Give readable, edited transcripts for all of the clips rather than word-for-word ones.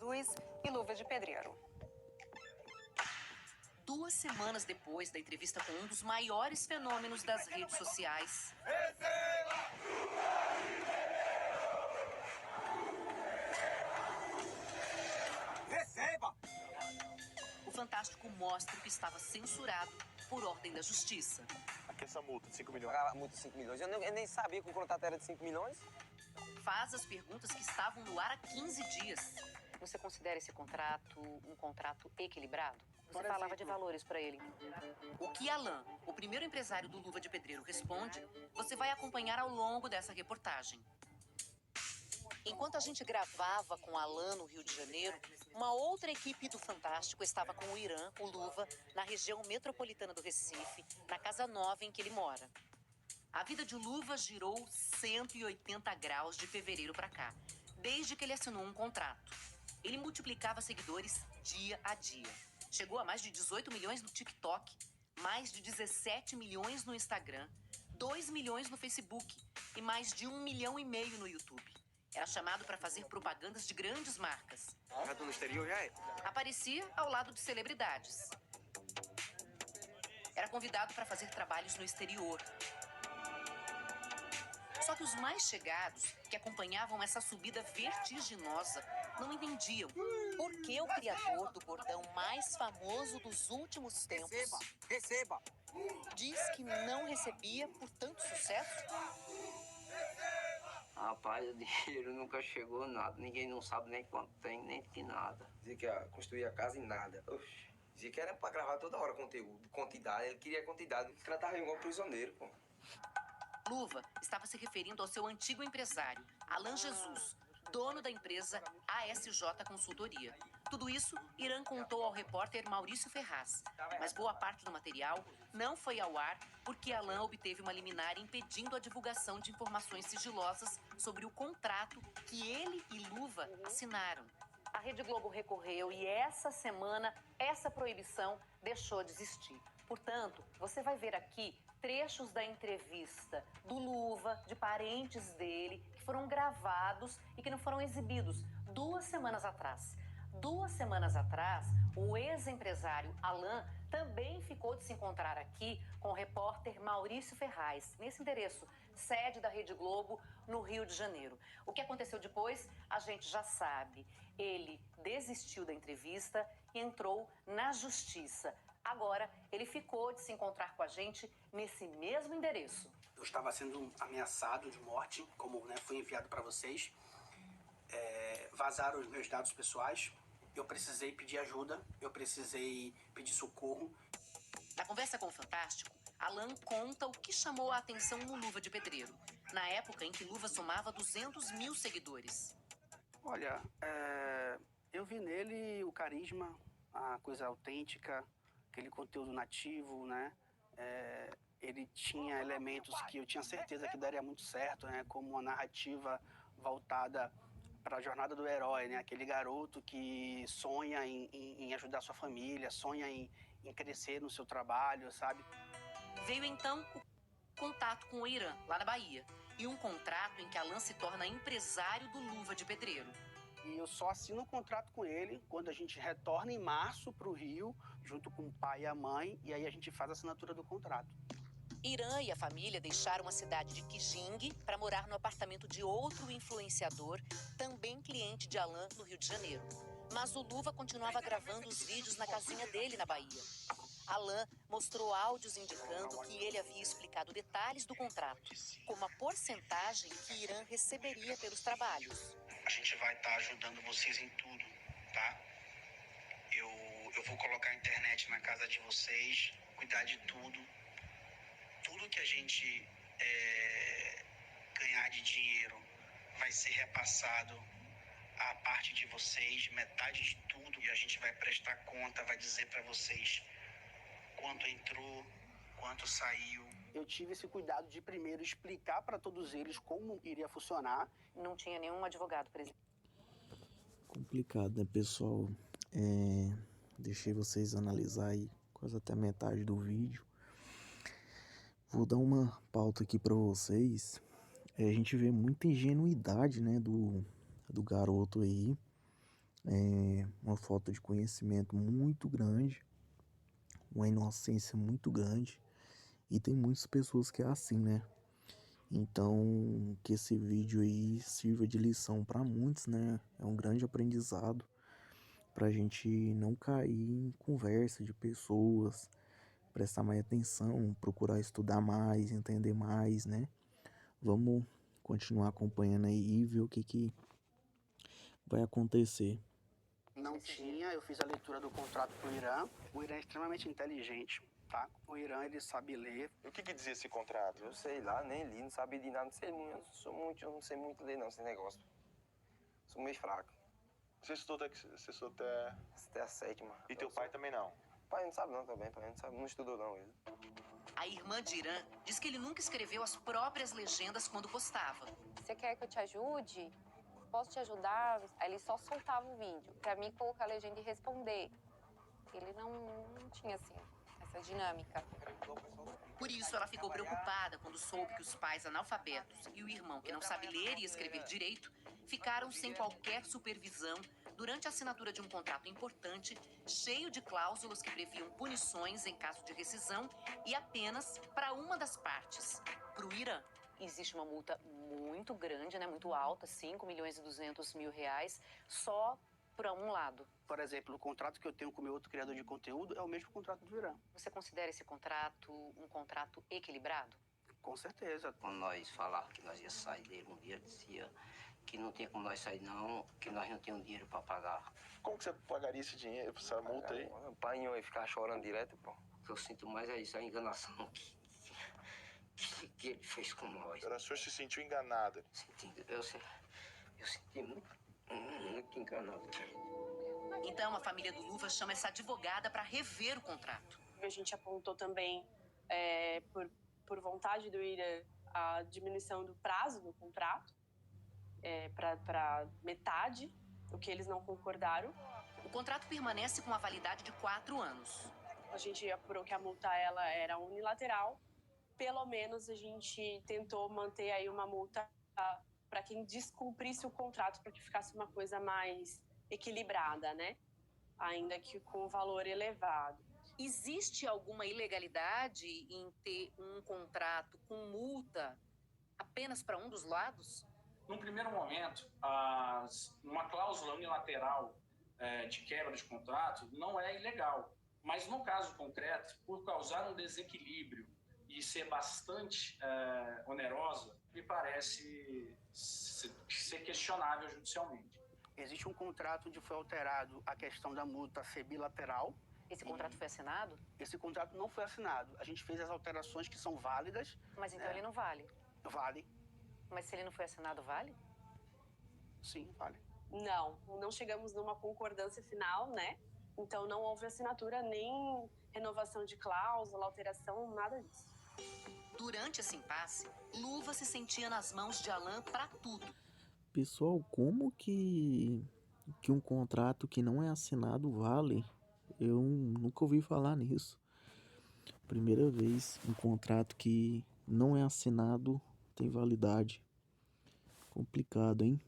azuis e luva de pedreiro. 2 semanas depois da entrevista com um dos maiores fenômenos das redes sociais, Receba! o Fantástico mostra que estava censurado por ordem da justiça. Aqui essa multa de 5 milhões. Pagava multa de 5 milhões. Eu nem sabia que o contrato era de 5 milhões. Faz as perguntas que estavam no ar há 15 dias. Você considera esse contrato um contrato equilibrado? Você Por falava exemplo. de valores para ele. O que Alan, o primeiro empresário do Luva de Pedreiro, responde, você vai acompanhar ao longo dessa reportagem. Enquanto a gente gravava com Alan no Rio de Janeiro, uma outra equipe do Fantástico estava com o Irã, o Luva, na região metropolitana do Recife, na casa nova em que ele mora. A vida de Luva girou 180 graus de fevereiro para cá, desde que ele assinou um contrato. Ele multiplicava seguidores dia a dia. Chegou a mais de 18 milhões no TikTok, mais de 17 milhões no Instagram, 2 milhões no Facebook e mais de 1,5 milhão no YouTube. Era chamado para fazer propagandas de grandes marcas. Já tô no exterior, já é? Aparecia ao lado de celebridades. Era convidado para fazer trabalhos no exterior. Só que os mais chegados, que acompanhavam essa subida vertiginosa, não entendiam por que o criador do bordão mais famoso dos últimos tempos Receba! diz que não recebia por tanto sucesso. Rapaz, o dinheiro nunca chegou nada. Ninguém não sabe nem quanto tem, nem que nada. Dizia que ia construir a casa em nada. Oxi. Dizia que era pra gravar toda hora conteúdo, quantidade. Ele queria quantidade. O cara tava igual prisioneiro, pô. Luva estava se referindo ao seu antigo empresário, Alan Jesus, dono da empresa ASJ Consultoria. Tudo isso, Irã contou ao repórter Maurício Ferraz. Mas boa parte do material não foi ao ar porque Alan obteve uma liminar impedindo a divulgação de informações sigilosas sobre o contrato que ele e Luva assinaram. A Rede Globo recorreu e essa semana essa proibição deixou de existir. Portanto, você vai ver aqui trechos da entrevista do Luva, de parentes dele, que foram gravados e que não foram exibidos 2 semanas atrás. 2 semanas atrás, o ex-empresário Alan também ficou de se encontrar aqui com o repórter Maurício Ferraz, nesse endereço, sede da Rede Globo, no Rio de Janeiro. O que aconteceu depois, a gente já sabe. Ele desistiu da entrevista e entrou na justiça. Agora, ele ficou de se encontrar com a gente nesse mesmo endereço. Eu estava sendo ameaçado de morte, como foi enviado para vocês. Vazaram os meus dados pessoais. Eu precisei pedir ajuda, eu precisei pedir socorro. Na conversa com o Fantástico, Alan conta o que chamou a atenção no Luva de Pedreiro, na época em que Luva somava 200 mil seguidores. Olha, eu vi nele o carisma, a coisa autêntica, aquele conteúdo nativo, né? Ele tinha elementos que eu tinha certeza que daria muito certo, né? Como uma narrativa voltada para a jornada do herói, né? Aquele garoto que sonha em ajudar sua família, sonha em crescer no seu trabalho, sabe? Veio então o contato com o Irã, lá na Bahia, e um contrato em que Alan se torna empresário do Luva de Pedreiro. E eu só assino um contrato com ele quando a gente retorna em março para o Rio, junto com o pai e a mãe, e aí a gente faz a assinatura do contrato. Irã e a família deixaram a cidade de Kijing para morar no apartamento de outro influenciador, também cliente de Alan, no Rio de Janeiro. Mas o Luva continuava gravando os vídeos na casinha dele, na Bahia. Alan mostrou áudios indicando que ele havia explicado detalhes do contrato, como a porcentagem que Irã receberia pelos trabalhos. A gente vai estar ajudando vocês em tudo, tá? Eu vou colocar a internet na casa de vocês, cuidar de tudo. Tudo que a gente ganhar de dinheiro vai ser repassado à parte de vocês, metade de tudo. E a gente vai prestar conta, vai dizer para vocês quanto entrou, quanto saiu. Eu tive esse cuidado de primeiro explicar para todos eles como iria funcionar. Não tinha nenhum advogado presente. Complicado, né, pessoal? Deixei vocês analisar aí quase até a metade do vídeo. Vou dar uma pauta aqui para vocês. A gente vê muita ingenuidade, né, do garoto aí. uma falta de conhecimento muito grande, uma inocência muito grande. E tem muitas pessoas que é assim, né? Então, que esse vídeo aí sirva de lição para muitos, né? É um grande aprendizado pra gente não cair em conversa de pessoas, prestar mais atenção, procurar estudar mais, entender mais, né? Vamos continuar acompanhando aí e ver o que vai acontecer. Não tinha, eu fiz a leitura do contrato pro Irã. O Irã é extremamente inteligente, tá? O Irã, ele sabe ler. E o que dizia esse contrato? Eu sei lá, nem li, não sabia de nada, eu não sei muito ler não, esse negócio. Sou meio fraco. Você estudou até... Até a sétima. E teu pai também não? Pai não sabe não também, pai não sabe, não estudou não ele. A irmã de Irã diz que ele nunca escreveu as próprias legendas quando postava. Você quer que eu te ajude? Posso te ajudar? Aí ele só soltava o vídeo, pra mim colocar a legenda e responder. Ele não tinha, assim, essa dinâmica. Por isso, ela ficou preocupada quando soube que os pais analfabetos e o irmão, que não sabe ler e escrever direito, ficaram sem qualquer supervisão durante a assinatura de um contrato importante, cheio de cláusulas que previam punições em caso de rescisão e apenas para uma das partes, para o Irã. Existe uma multa muito grande, né, muito alta, 5.200.000 reais, só para um lado. Por exemplo, o contrato que eu tenho com o meu outro criador de conteúdo é o mesmo contrato do Irã. Você considera esse contrato um contrato equilibrado? Com certeza. Quando nós falávamos que nós ia sair dele, um dia dizia que não tinha como nós sair não, que nós não tínhamos dinheiro para pagar. Como que você pagaria esse dinheiro, essa multa aí? O pai ia ficar chorando direto, pô. O que eu sinto mais é isso, a enganação que ele fez com nós. O senhor se sentiu enganado? Eu senti muito enganado. Então, a família do Luva chama essa advogada para rever o contrato. A gente apontou também, por vontade do Irã, a diminuição do prazo do contrato para metade, o que eles não concordaram. O contrato permanece com a validade de 4 anos. A gente apurou que a multa ela era unilateral. Pelo menos a gente tentou manter aí uma multa para quem descumprisse o contrato, para que ficasse uma coisa mais equilibrada, né? Ainda que com valor elevado. Existe alguma ilegalidade em ter um contrato com multa apenas para um dos lados? Num primeiro momento, uma cláusula unilateral de quebra de contrato não é ilegal. Mas no caso concreto, por causar um desequilíbrio e ser bastante onerosa, me parece ser questionável judicialmente. Existe um contrato onde foi alterado a questão da multa ser bilateral. Esse contrato foi assinado? Esse contrato não foi assinado. A gente fez as alterações que são válidas. Mas então ele não vale? Vale. Mas se ele não foi assinado, vale? Sim, vale. Não chegamos numa concordância final, né? Então não houve assinatura, nem renovação de cláusula, alteração, nada disso. Durante esse impasse, Luva se sentia nas mãos de Alan para tudo. Pessoal, como que um contrato que não é assinado vale? Eu nunca ouvi falar nisso. Primeira vez, um contrato que não é assinado tem validade. Complicado, hein?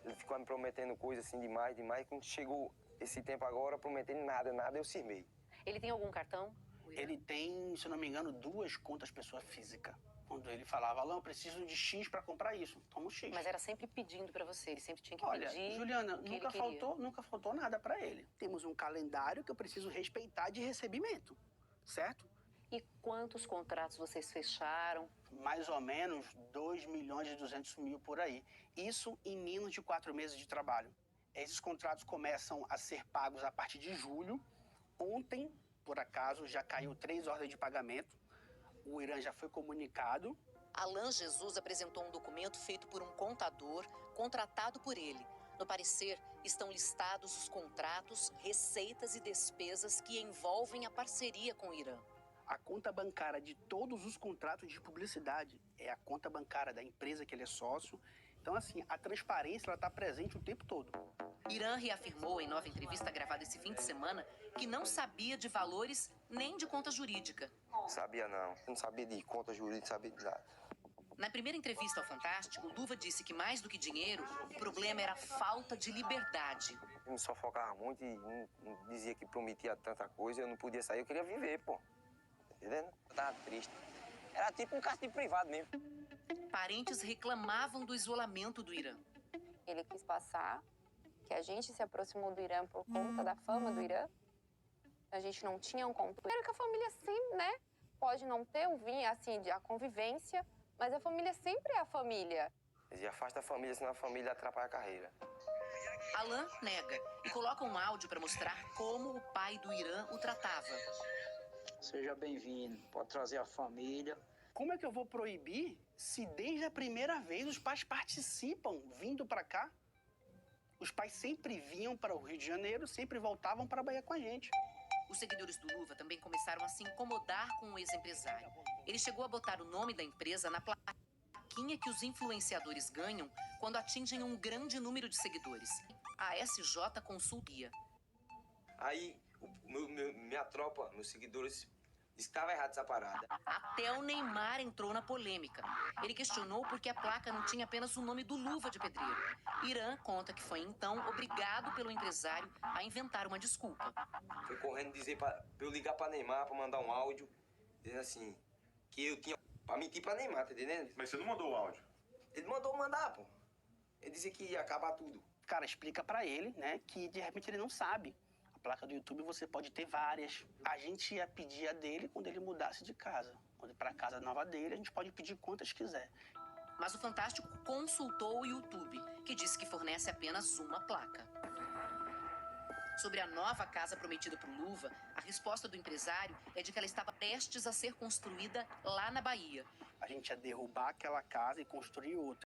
Ele ficou me prometendo coisa assim demais. Quando chegou esse tempo agora, prometendo nada, eu cismei. Ele tem algum cartão? Ele tem, se eu não me engano, 2 contas pessoa física. Quando ele falava, Alan, eu preciso de X para comprar isso. Toma o X. Mas era sempre pedindo para você, ele sempre tinha que Olha, pedir. Juliana, nunca faltou nada para ele. Temos um calendário que eu preciso respeitar de recebimento, certo? E quantos contratos vocês fecharam? Mais ou menos 2.200.000 por aí. Isso em menos de 4 meses de trabalho. Esses contratos começam a ser pagos a partir de julho. Ontem, por acaso, já caiu 3 ordens de pagamento. O Irã já foi comunicado. Alan Jesus apresentou um documento feito por um contador contratado por ele. No parecer, estão listados os contratos, receitas e despesas que envolvem a parceria com o Irã. A conta bancária de todos os contratos de publicidade é a conta bancária da empresa que ele é sócio. Então, assim, a transparência está presente o tempo todo. Irã reafirmou em nova entrevista gravada esse fim de semana que não sabia de valores nem de conta jurídica. Sabia não. Não sabia de conta jurídica, não sabia de nada. Na primeira entrevista ao Fantástico, Luva disse que mais do que dinheiro, o problema era a falta de liberdade. Eu me sufocava muito e não dizia que prometia tanta coisa, eu não podia sair, eu queria viver, pô. Tá entendendo? Eu tava triste. Era tipo um castigo privado mesmo. Parentes reclamavam do isolamento do Irã. Ele quis passar que a gente se aproximou do Irã por conta da fama do Irã. A gente não tinha um controle. Primeiro que a família sempre, né, pode não ter assim, a convivência, mas a família sempre é a família. E afasta a família, senão a família atrapalha a carreira. Alan nega e coloca um áudio para mostrar como o pai do Irã o tratava. Seja bem-vindo, pode trazer a família. Como é que eu vou proibir se desde a primeira vez os pais participam vindo para cá? Os pais sempre vinham para o Rio de Janeiro, sempre voltavam para a Bahia com a gente. Os seguidores do Luva também começaram a se incomodar com o ex-empresário. Ele chegou a botar o nome da empresa na plaquinha que os influenciadores ganham quando atingem um grande número de seguidores. A SJ consultia. Aí, minha tropa, meus seguidores, estava errado essa parada. Até o Neymar entrou na polêmica. Ele questionou por que a placa não tinha apenas o nome do Luva de Pedreiro. Irã conta que foi então obrigado pelo empresário a inventar uma desculpa. Foi correndo dizer pra eu ligar pra Neymar, pra mandar um áudio, dizendo assim, que eu tinha pra mentir pra Neymar, tá entendendo? Mas você não mandou o áudio? Ele mandou mandar, pô. Ele disse que ia acabar tudo. O cara explica pra ele, né, que de repente ele não sabe. A placa do YouTube você pode ter várias. A gente ia pedir a dele quando ele mudasse de casa. Quando ir pra casa nova dele, a gente pode pedir quantas quiser. Mas o Fantástico consultou o YouTube, que disse que fornece apenas uma placa. Sobre a nova casa prometida para o Luva, a resposta do empresário é de que ela estava prestes a ser construída lá na Bahia. A gente ia derrubar aquela casa e construir outra.